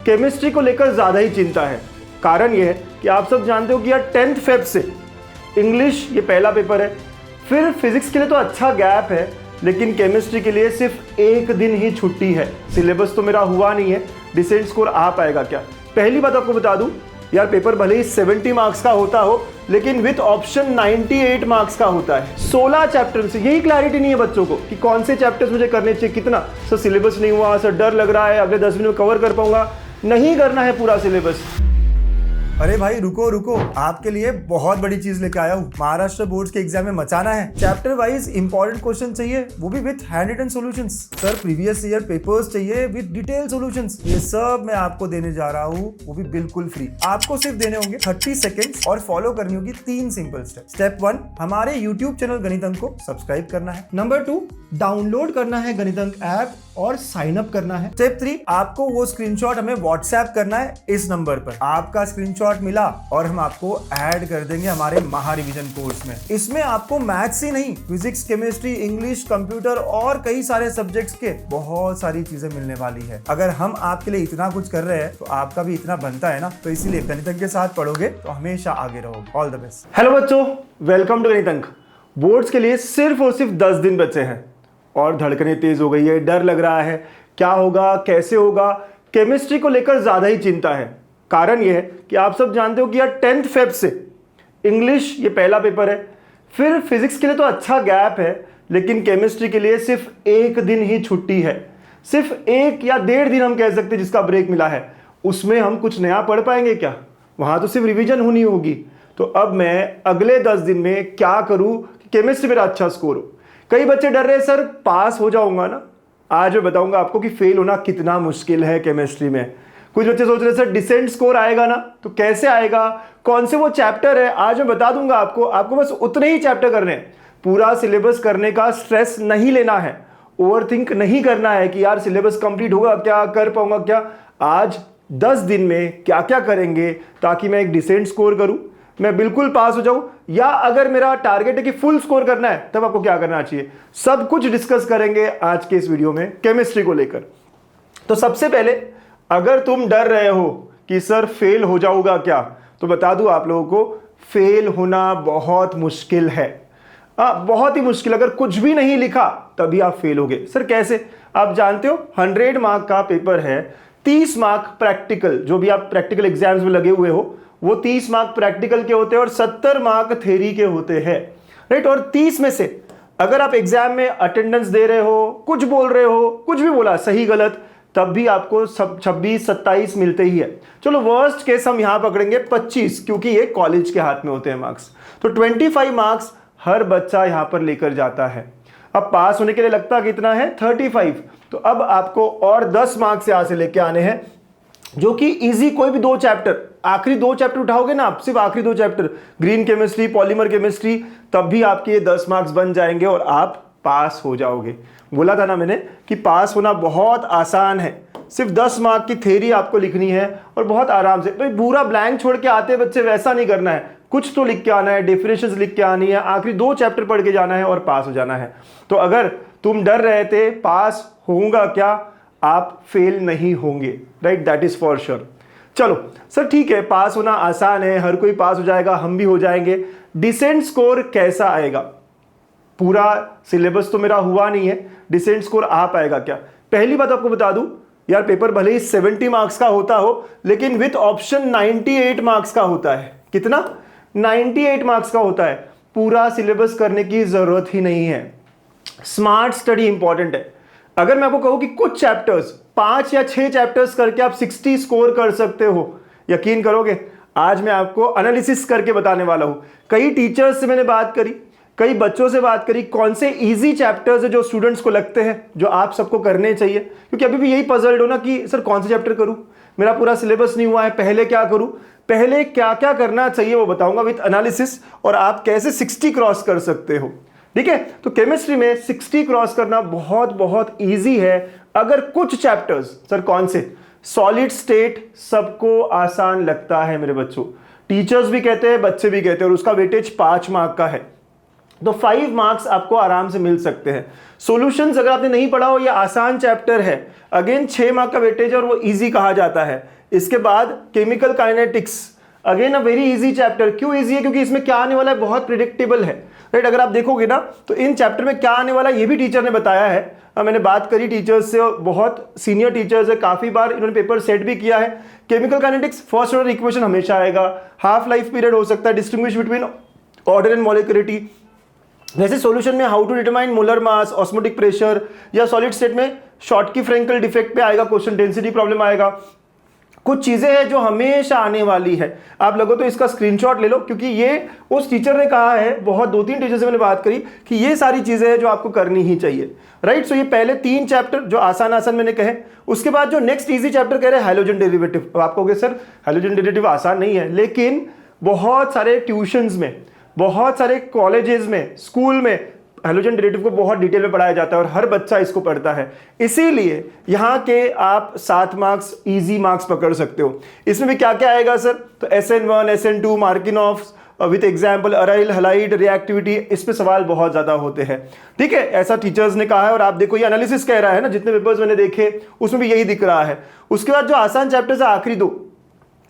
Chemistry को लेकर ज़्यादा ही चिंता है। कारण यह है कि आप सब जानते हो कि यार 10 फेब से इंग्लिश ये पहला पेपर है, फिर फिजिक्स के लिए तो अच्छा गैप है, लेकिन केमिस्ट्री के लिए सिर्फ एक दिन ही छुट्टी है। सिलेबस तो मेरा हुआ नहीं है, डिसेंट स्कोर आ पाएगा क्या? पहली बात आपको बता दूं, यार पेपर भले ही 70 मार्क्स का होता हो, लेकिन विथ ऑप्शन 98 मार्क्स का होता है। 16 चैप्टर से यही क्लैरिटी नहीं है बच्चों को कि कौन से चैप्टर्स मुझे करने चाहिए, कितना। सर सिलेबस नहीं हुआ, सर डर लग रहा है अगले 10 मिनट में कवर कर पाऊंगा। नहीं करना है पूरा सिलेबस। अरे भाई रुको रुको, आपके लिए बहुत बड़ी चीज लेके आया हूँ। महाराष्ट्र बोर्ड के एग्जाम में मचाना है। चैप्टर वाइज इंपॉर्टेंट क्वेश्चन चाहिए, वो भी with hand written solutions. Sir previous year papers चाहिए विथ डिटेल सॉल्यूशंस। ये सब मैं आपको देने जा रहा हूँ, वो भी बिल्कुल फ्री। आपको सिर्फ देने होंगे 30 सेकेंड्स और फॉलो करनी होगी 3 सिंपल स्टेप। स्टेप 1, हमारे यूट्यूब चैनल गणित अंक को सब्सक्राइब करना है। नंबर 2, डाउनलोड करना है गणित अंक ऐप और साइन अप करना है। स्टेप 3, आपको वो स्क्रीनशॉट हमें व्हाट्सएप करना है इस नंबर पर। आपका स्क्रीनशॉट मिला और हम आपको ऐड कर देंगे हमारे महा रिवीजन कोर्स में। इसमें आपको मैथ्स ही नहीं, फिजिक्स, केमिस्ट्री, इंग्लिश, कंप्यूटर और कई सारे सब्जेक्ट्स के बहुत सारी चीजें मिलने वाली है। अगर हम आपके लिए इतना कुछ कर रहे हैं तो आपका भी इतना बनता है ना, तो इसीलिए गणित अंक के साथ पढ़ोगे तो हमेशा आगे रहोगे। All the best. हेलो बच्चों, वेलकम टू गणित अंक। बोर्ड्स के लिए सिर्फ और सिर्फ 10 दिन बचे हैं और धड़कनें तेज हो गई है, डर लग रहा है क्या होगा, कैसे होगा। केमिस्ट्री को लेकर ज़्यादा ही चिंता है। कारण यह है कि आप सब जानते हो कि यार 10 फेब से इंग्लिश ये पहला पेपर है, फिर फिजिक्स के लिए तो अच्छा गैप है, लेकिन केमिस्ट्री के लिए सिर्फ एक दिन ही छुट्टी है। सिर्फ 1 या 1.5 दिन हम कह सकते हैं जिसका ब्रेक मिला है। उसमें हम कुछ नया पढ़ पाएंगे क्या? वहाँ तो सिर्फ रिवीजन होनी होगी। तो अब मैं अगले 10 दिन में क्या करूँ कि केमिस्ट्री मेरा अच्छा स्कोर हो। कई बच्चे डर रहे हैं सर पास हो जाऊंगा ना। आज मैं बताऊंगा आपको कि फेल होना कितना मुश्किल है केमिस्ट्री में। कुछ बच्चे सोच रहे हैं सर डिसेंट स्कोर आएगा ना, तो कैसे आएगा, कौन से वो चैप्टर है, आज मैं बता दूंगा आपको बस उतने ही चैप्टर करने हैं। पूरा सिलेबस करने का स्ट्रेस नहीं लेना है, ओवरथिंक नहीं करना है कि यार सिलेबस कंप्लीट होगा क्या, कर पाऊंगा क्या। आज 10 दिन में क्या क्या करेंगे ताकि मैं एक डिसेंट स्कोर करूं, मैं बिल्कुल पास हो जाऊं, या अगर मेरा टारगेट है कि फुल स्कोर करना है तब आपको क्या करना चाहिए, सब कुछ डिस्कस करेंगे आज के इस वीडियो में केमिस्ट्री को लेकर। तो सबसे पहले अगर तुम डर रहे हो कि सर फेल हो जाऊंगा क्या, तो बता दूं आप लोगों को फेल होना बहुत मुश्किल है। बहुत ही मुश्किल। अगर कुछ भी नहीं लिखा तभी आप फेल होगे। सर कैसे? आप जानते हो 100 मार्क का पेपर है, 30 मार्क प्रैक्टिकल, जो भी आप प्रैक्टिकल एग्जाम्स में लगे हुए हो वो 30 मार्क प्रैक्टिकल के होते हैं और 70 मार्क थ्योरी के होते हैं, राइट। और 30 में से अगर आप एग्जाम में अटेंडेंस दे रहे हो, कुछ बोल रहे हो, कुछ भी बोला सही गलत, तब भी आपको 26-27 मिलते ही है। चलो वर्स्ट केस हम यहां पकड़ेंगे 25, क्योंकि ये कॉलेज के हाथ में होते हैं मार्क्स। तो 25 मार्क्स हर बच्चा यहां पर लेकर जाता है। अब पास होने के लिए लगता कितना है? 35। तो अब आपको और 10 मार्क्स यहां से लेके आने हैं, जो कि इजी कोई भी 2 चैप्टर, आखिरी 2 चैप्टर उठाओगे ना आप, सिर्फ आखिरी 2 chapter green chemistry, polymer chemistry, तब भी आपके ये 10 मार्क्स बन जाएंगे और आप पास हो जाओगे। बोला था ना मैंने कि पास होना बहुत आसान है। सिर्फ 10 मार्क की थ्योरी आपको लिखनी है और बहुत आराम से। तो पूरा ब्लैंक छोड़ के आते बच्चे वैसा नहीं करना है, कुछ तो लिख के आना है, डेफिनेशंस लिख के आनी है, आखिरी 2 चैप्टर पढ़ के जाना है और पास हो जाना है। तो अगर तुम डर रहे थे पास होऊंगा क्या, आप फेल नहीं होंगे, right, that is for sure. चलो सर ठीक है, पास होना आसान है, हर कोई पास हो जाएगा, हम भी हो जाएंगे। डिसेंट स्कोर कैसा आएगा? पूरा सिलेबस तो मेरा हुआ नहीं है, डिसेंट स्कोर आ पाएगा क्या? पहली बात आपको बता दूं, यार पेपर भले ही 70 मार्क्स का होता हो, लेकिन विथ ऑप्शन 98 मार्क्स का होता है। कितना? 98 मार्क्स का होता है। पूरा सिलेबस करने की जरूरत ही नहीं है। स्मार्ट स्टडी इंपॉर्टेंट है। अगर मैं आपको कहूं कि कुछ चैप्टर्स 5 या 6 चैप्टर्स करके आप 60 स्कोर कर सकते हो, यकीन करोगे? आज मैं आपको एनालिसिस करके बताने वाला हूं। कई टीचर्स से मैंने बात करी, कई बच्चों से बात करी, कौन से इजी चैप्टर्स है जो स्टूडेंट्स को लगते हैं जो आप सबको करने चाहिए, क्योंकि अभी भी यही पजल्ड हो ना कि सर कौन से चैप्टर करूं, मेरा पूरा सिलेबस नहीं हुआ है, पहले क्या करूं। पहले क्या क्या करना चाहिए वो बताऊंगा विद एनालिसिस, और आप कैसे 60 क्रॉस कर सकते हो, ठीक है। तो केमिस्ट्री में 60 क्रॉस करना बहुत बहुत ईजी है। अगर कुछ चैप्टर्स, सर कौन से? सॉलिड स्टेट सबको आसान लगता है मेरे बच्चों, टीचर्स भी कहते हैं, बच्चे भी कहते हैं, और उसका वेटेज 5 मार्क का है, तो 5 मार्क्स आपको आराम से मिल सकते हैं। सॉल्यूशंस अगर आपने नहीं पढ़ा हो, ये आसान चैप्टर है, अगेन 6 मार्क का वेटेज और वो इजी कहा जाता है। इसके बाद chemical kinetics, again a very easy chapter. क्यों इजी है? क्योंकि इसमें क्या आने वाला है बहुत प्रिडिक्टेबल है, राइट। अगर आप देखोगे ना तो इन चैप्टर में क्या आने वाला है ये भी टीचर ने बताया है। मैंने बात करी टीचर्स से, बहुत सीनियर टीचर्स है, काफी बार इन्होंने पेपर सेट भी किया है। Chemical kinetics first order equation हमेशा आएगा, हाफ लाइफ पीरियड हो सकता है, distinguish between order and molecularity, जैसे सॉल्यूशन में how to determine molar mass, osmotic pressure, या सॉलिड स्टेट में शॉर्टकी फ्रैंकल डिफेक्ट पे आएगा क्वेश्चन, डेंसिटी प्रॉब्लम आएगा। कुछ चीजें हैं जो हमेशा आने वाली है। आप लोगों तो इसका स्क्रीनशॉट ले लो, क्योंकि ये उस टीचर ने कहा है, बहुत 2-3 टीचर से मैंने बात करी कि ये सारी चीजें हैं जो आपको करनी ही चाहिए, राइट। सो ये पहले 3 चैप्टर जो आसान आसान मैंने कहे। उसके बाद जो नेक्स्ट इजी चैप्टर कह रहे हैं हैलोजन डेरिवेटिव। अब आप कहोगे सर हैलोजन डेरिवेटिव आसान नहीं है, लेकिन बहुत सारे ट्यूशंस में, बहुत सारे कॉलेजेस में, स्कूल में हैलोजन डेरिवेटिव को बहुत डिटेल में पढ़ाया जाता है और हर बच्चा इसको पढ़ता है। इसीलिए यहाँ के आप 7 मार्क्स इजी मार्क्स पकड़ सकते हो। इसमें भी क्या क्या आएगा सर? तो SN1, SN2, Markovnikov with example, aryl halide reactivity, इस पे सवाल बहुत ज्यादा होते हैं, ठीक है। ऐसा टीचर्स ने कहा है और आप देखो ये एनालिसिस कह रहा है ना, जितने पेपर्स मैंने देखे उसमें भी यही दिख रहा है। उसके बाद जो आसान चैप्टर्स है आखिरी 2,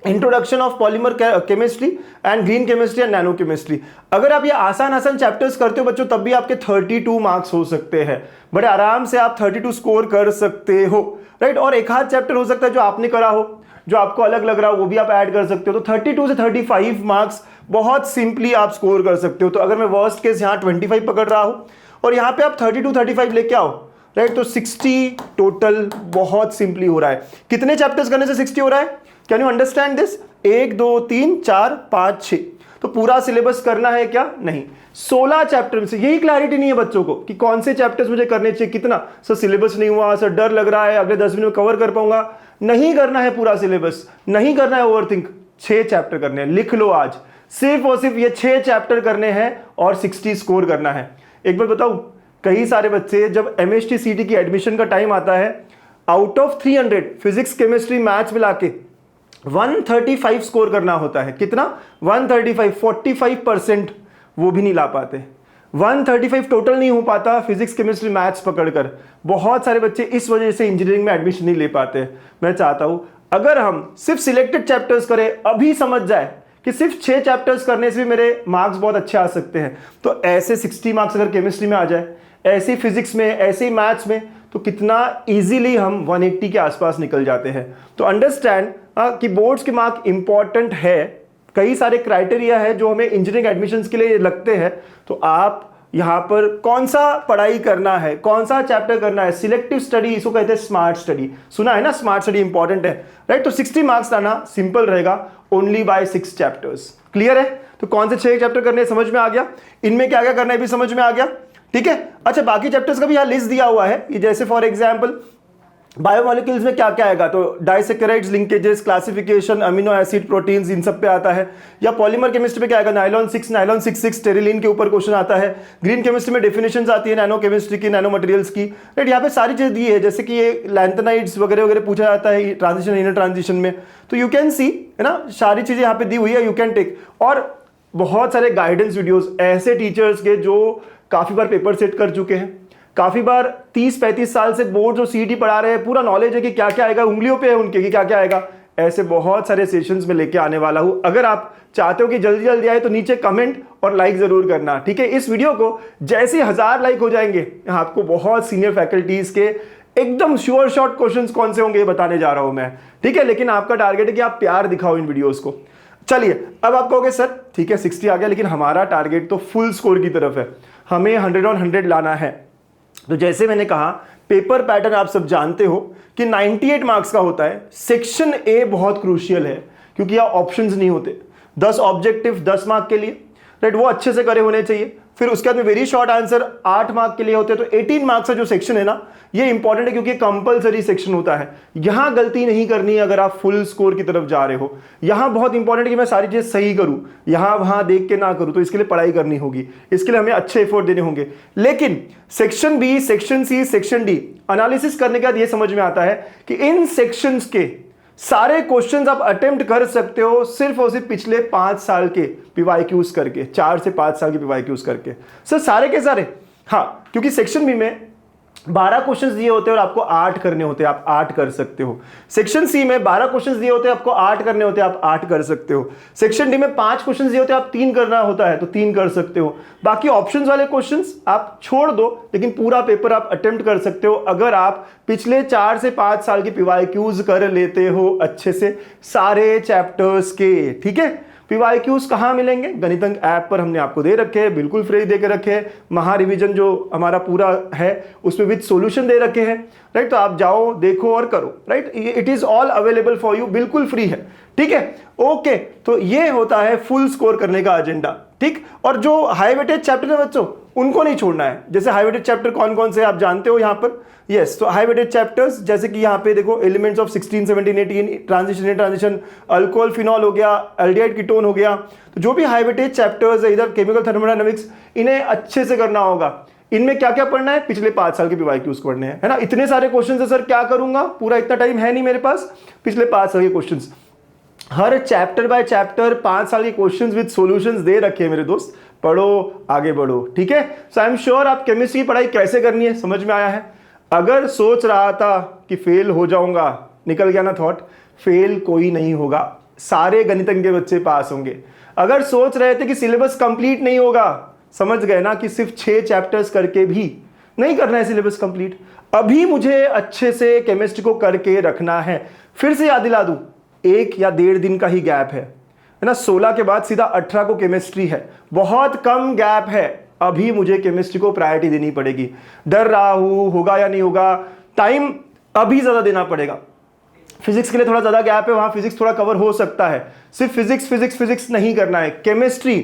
introduction of polymer chemistry and green chemistry and nano chemistry. अगर आप ये आसान आसान चैप्टर्स करते हो बच्चों, तब भी आपके 32 मार्क्स हो सकते हैं, बड़े आराम से आप 32 स्कोर कर सकते हो, राइट। और एक आध चैप्टर हो सकता है जो आपने करा हो, जो आपको अलग लग रहा हो, वो भी आप ऐड कर सकते हो। तो 32 से 35 मार्क्स बहुत सिंपली आप स्कोर कर सकते हो। तो अगर मैं वर्स्ट केस यहाँ 25 पकड़ रहा हूँ और यहाँ पे आप 32-35 लेके आओ, राइट, तो 60 टोटल बहुत सिंपली हो रहा है। कितने चैप्टर्स करने से 60 हो रहा है? Can you understand this? 1 2 3 4 5 6, तो पूरा सिलेबस करना है क्या? नहीं, 16 चैप्टर में से। यही क्लैरिटी नहीं है बच्चों को कि कौन से चैप्टर्स मुझे करने चाहिए, कितना। सर सिलेबस नहीं हुआ, सर डर लग रहा है अगले 10 मिनट में कवर कर पाऊंगा। नहीं करना है पूरा सिलेबस, नहीं करना है ओवरथिंक। 6 चैप्टर करने हैं, लिख लो आज, सिर्फ और सिर्फ ये 6 चैप्टर करने हैं और 60 स्कोर करना है। एक बार बताऊं, कई सारे बच्चे जब MST CT की एडमिशन का टाइम आता है, out of 300 physics chemistry maths मिला के 135 स्कोर करना होता है। कितना? 135, 45% वो भी नहीं ला पाते। 135 टोटल नहीं हो पाता फिजिक्स केमिस्ट्री मैथ्स पकड़कर। बहुत सारे बच्चे इस वजह से इंजीनियरिंग में एडमिशन नहीं ले पाते। मैं चाहता हूं अगर हम सिर्फ सिलेक्टेड चैप्टर्स करें, अभी समझ जाए कि सिर्फ 6 चैप्टर्स करने से भी मेरे मार्क्स बहुत अच्छे आ सकते हैं। तो ऐसे 60 मार्क्स अगर केमिस्ट्री में आ जाए, ऐसे फिजिक्स में, ऐसे मैथ्स में, तो कितना इजीली हम 180 के आसपास निकल जाते हैं। तो अंडरस्टैंड कि बोर्ड्स के मार्क इंपॉर्टेंट है। कई सारे क्राइटेरिया है जो हमें इंजीनियरिंग एडमिशन्स के लिए लगते हैं। तो आप यहाँ पर कौन सा पढ़ाई करना है, कौन सा चैप्टर करना है, सिलेक्टिव स्टडी, इसको कहते हैं स्मार्ट स्टडी। सुना है ना, स्मार्ट स्टडी इंपॉर्टेंट है, राइट। तो 60 मार्क्स लाना सिंपल रहेगा, ओनली बाय 6 चैप्टर्स। क्लियर है? तो कौन से 6 चैप्टर करने समझ में आ गया, इनमें क्या क्या करना है भी समझ में आ गया, ठीक है। अच्छा, बाकी चैप्टर्स का भी यहाँ लिस्ट दिया हुआ है, जैसे फॉर एग्जाम्पल बायोमोलिक्यूल्स में क्या क्या आएगा, तो disaccharides, linkages, classification, amino acid, proteins, इन सब पे आता है। या पॉलीमर केमिस्ट्री में क्या आएगा, नाइलॉन 6, स्टेरिलीन के ऊपर क्वेश्चन आता है। ग्रीन केमिस्ट्री में डेफिनेशंस आती है नैनो केमिस्ट्री की, नैनो मटेरियल्स की, राइट। यहाँ पे सारी चीजें दी है, जैसे कि ये लैंथेनाइड्स वगैरह वगैरह पूछा जाता है ट्रांजिशन, इनर ट्रांजिशन में। तो यू कैन सी, है ना, सारी चीजें यहाँ पे दी हुई है, यू कैन टेक। और बहुत सारे गाइडेंस वीडियोस ऐसे टीचर्स के जो काफी बार पेपर सेट कर चुके हैं, काफी बार 30-35 साल से बोर्ड और सीईटी पढ़ा रहे हैं, पूरा नॉलेज है कि क्या क्या आएगा, उंगलियों पे है उनके कि क्या क्या आएगा। ऐसे बहुत सारे सेशंस में लेके आने वाला हूं। अगर आप चाहते हो कि जल्दी जल्दी आए तो नीचे कमेंट और लाइक जरूर करना, ठीक है। इस वीडियो को जैसे 1000 लाइक हो जाएंगे, आपको बहुत सीनियर फैकल्टीज के एकदम श्योर शॉर्ट क्वेश्चंस कौन से होंगे ये बताने जा रहा हूं मैं, ठीक है। लेकिन आपका टारगेट है कि आप प्यार दिखाओ इन वीडियोस को। चलिए, अब आप कहोगे सर ठीक है 60 आ गया, लेकिन हमारा टारगेट तो फुल स्कोर की तरफ है, हमें 100 on 100 लाना है। तो जैसे मैंने कहा, पेपर पैटर्न आप सब जानते हो कि 98 मार्क्स का होता है। सेक्शन ए बहुत क्रूशियल है क्योंकि यहाँ ऑप्शंस नहीं होते। 10 ऑब्जेक्टिव 10 मार्क के लिए, राइट, वो अच्छे से करे होने चाहिए। फिर उसके बाद में वेरी शॉर्ट आंसर 8 मार्क के लिए होते हैं। तो 18 मार्क्स का जो सेक्शन है ना, ये इंपॉर्टेंट है क्योंकि कंपलसरी सेक्शन होता है। यहां गलती नहीं करनी है अगर आप फुल स्कोर की तरफ जा रहे हो। यहां बहुत इंपॉर्टेंट है कि मैं सारी चीजें सही करूं, यहां वहां देख के ना करूं। तो इसके लिए पढ़ाई करनी होगी, इसके लिए हमें अच्छे एफर्ट देने होंगे। लेकिन section B, section C, section D analysis करने के बाद ये समझ में आता है कि इन सेक्शंस के सारे क्वेश्चंस आप अटेम्प्ट कर सकते हो सिर्फ और सिर्फ पिछले 5 साल के पीवाईक्यूज करके, 4 से 5 साल के पीवाईक्यूज करके। सर सारे के सारे? हाँ, क्योंकि सेक्शन बी में 12 क्वेश्चंस दिए होते हैं और आपको 8 करने होते हैं, आप 8 कर सकते हो। सेक्शन सी में 12 क्वेश्चंस दिए होते हैं, आपको 8 करने होते हैं, आप 8 कर सकते हो। सेक्शन डी में 5 क्वेश्चंस दिए होते हैं, आप 3 करना होता है तो 3 कर सकते हो। बाकी ऑप्शंस वाले क्वेश्चंस आप छोड़ दो, लेकिन पूरा पेपर आप अटेम्प्ट कर सकते हो अगर आप पिछले 4 से 5 साल की पीवाईक्यूज कर लेते हो अच्छे से सारे चैप्टर्स के। ठीक है, पीवाईक्यूज कहाँ मिलेंगे? गणितंक ऐप पर हमने आपको दे रखे हैं, बिल्कुल फ्री दे के रखे हैं। महा रिवीजन जो हमारा पूरा है उसमें विद सॉल्यूशन दे रखे हैं, राइट। तो आप जाओ, देखो और करो, right. It is all available for you, बिल्कुल फ्री है। ठीक है, ओके। तो ये होता है फुल स्कोर करने का एजेंडा। ठीक, और जो हाई वेटेज चैप्टर है बच्चों, उनको नहीं छोड़ना है। जैसे हाई वेटेज चैप्टर कौन कौन से आप जानते हो यहाँ पर? यस, तो हाई वेटेज चैप्टर्स जैसे कि यहाँ पे देखो, elements of 16, 17, 18, transition, alcohol phenol हो गया, एल्डिहाइड कीटोन हो गया। तो जो भी हाई वेटेज चैप्टर्स है, इधर केमिकल थर्मोडायनामिक्स, इन्हें अच्छे से करना होगा। इनमें क्या क्या पढ़ना है? पिछले 5 साल के पीवाईक्यूज पढ़ने हैं, है ना। इतने सारे क्वेश्चन है सर, क्या करूंगा? पूरा इतना टाइम है नहीं मेरे पास। पिछले 5 साल के question, her chapter by chapter 5 साल के क्वेश्चंस विद सॉल्यूशंस दे रखे हैं मेरे दोस्त। पढ़ो, आगे बढ़ो। ठीक है, सो आई एम श्योर आप केमिस्ट्री की पढ़ाई कैसे करनी है समझ में आया है। अगर सोच रहा था कि फेल हो जाऊंगा, निकल गया ना थॉट, फेल कोई नहीं होगा, सारे गणितज्ञ के बच्चे पास होंगे। अगर सोच रहे थे कि सिलेबस कंप्लीट नहीं होगा, समझ गए ना कि सिर्फ 6 चैप्टर्स करके भी नहीं करना है सिलेबस कंप्लीट। अभी मुझे अच्छे से केमिस्ट्री को करके रखना है। फिर से याद दिला दूं, 1 या 1.5 दिन का ही गैप है ना। 16 के बाद सीधा 18 को केमिस्ट्री है, बहुत कम गैप है। अभी मुझे केमिस्ट्री को प्रायोरिटी देनी पड़ेगी। डर रहा हूं होगा या नहीं होगा, टाइम अभी ज्यादा देना पड़ेगा। फिजिक्स के लिए थोड़ा ज्यादा गैप है, वहां फिजिक्स थोड़ा कवर हो सकता है। सिर्फ फिजिक्स नहीं करना है। केमिस्ट्री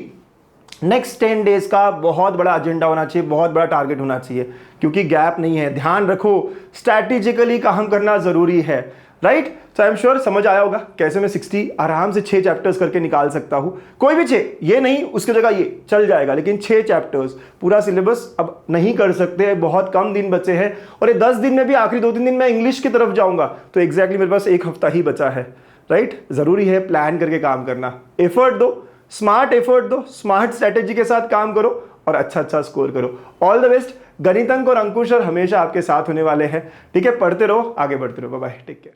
नेक्स्ट 10 डेज का बहुत बड़ा एजेंडा होना चाहिए, बहुत बड़ा टारगेट होना चाहिए, क्योंकि गैप नहीं है। ध्यान रखो, स्ट्रैटेजिकली काम करना जरूरी है, राइट। तो आई एम श्योर समझ आया होगा कैसे मैं 60 आराम से 6 चैप्टर्स करके निकाल सकता हूं। कोई भी 6, ये नहीं उसकी जगह ये चल जाएगा, लेकिन 6 चैप्टर्स पूरा सिलेबस अब नहीं कर सकते, बहुत कम दिन बचे हैं। और ये 10 दिन में भी आखिरी 2-3 दिन में इंग्लिश की तरफ जाऊंगा, तो एग्जैक्टली मेरे पास 1 हफ्ता ही बचा है, राइट। जरूरी है प्लान करके काम करना। एफर्ट दो, स्मार्ट एफर्ट दो, स्मार्ट स्ट्रैटेजी के साथ काम करो और अच्छा स्कोर करो। All the best. गणितंक और अंकुश हमेशा आपके साथ होने वाले हैं। ठीक है, पढ़ते रहो, आगे बढ़ते रहो। Bye bye, take care.